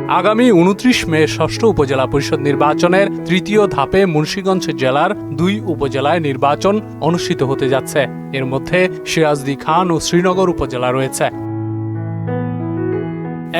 আগামী ২৯ মে ষষ্ঠ উপজেলা পরিষদ নির্বাচনের তৃতীয় ধাপে মুন্সিগঞ্জ জেলার ২ উপজেলায় নির্বাচন অনুষ্ঠিত হতে যাচ্ছে। এর মধ্যে সিরাজদি খান ও শ্রীনগর উপজেলা রয়েছে।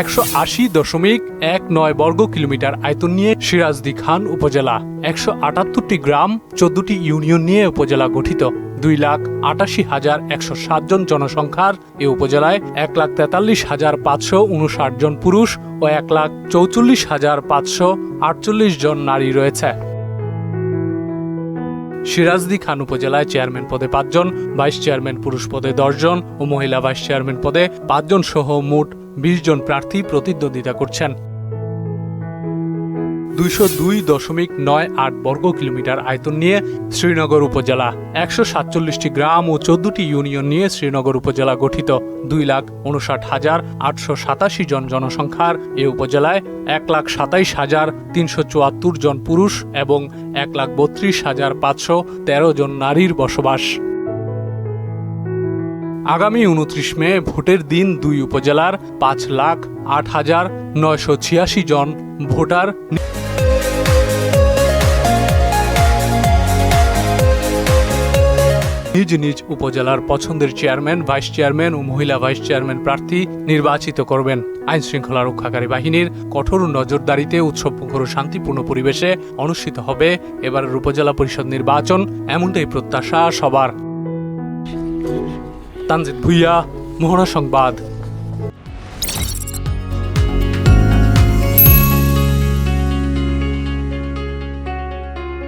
১৮০.১৯ বর্গ কিলোমিটার আয়তন নিয়ে সিরাজদি খান উপজেলা, ১৭৮টি গ্রাম, ১৪টি ইউনিয়ন নিয়ে উপজেলা গঠিত। ২,৮৮,১০৭ জন জনসংখ্যার এ উপজেলায় ১,৪৩,৫৫৯ জন পুরুষ ও ১,৪৪,৫৪৮ জন নারী রয়েছে। সিরাজদি খান উপজেলায় চেয়ারম্যান পদে ৫ জন, ভাইস চেয়ারম্যান পুরুষ পদে ১০ জন ও মহিলা ভাইস চেয়ারম্যান পদে ৫ জন সহ মোট ২০ জন প্রার্থী প্রতিদ্বন্দ্বিতা করছেন। ২০২.৯৮ বর্গ কিলোমিটার আয়তন নিয়ে শ্রীনগর উপজেলা, ১৪৭টি গ্রাম ও ১৪টি ইউনিয়ন নিয়ে শ্রীনগর উপজেলা গঠিত। ২,৫৯,৮৮৭ জন জনসংখ্যার এ উপজেলায় ১,২৭,৩৭৪ জন পুরুষ এবং ১,৩২,৫১৩ জন নারীর বসবাস। আগামী ২৯ মে ভোটের দিন ২ উপজেলার ৫,০৮,৯৮৬ জন ভোটার নিজ নিজ উপজেলার পছন্দের চেয়ারম্যান, ভাইস চেয়ারম্যান ও মহিলা ভাইস চেয়ারম্যান প্রার্থী নির্বাচিত করবেন। আইন শৃঙ্খলা রক্ষাকারী বাহিনীর কঠোর নজরদারিতে উৎসবমুখর ও শান্তিপূর্ণ পরিবেশে অনুষ্ঠিত হবে এবারের উপজেলা পরিষদ নির্বাচন, এমনটাই প্রত্যাশা সবার। তানজিদ ভুইয়া, মোহনা সংবাদ।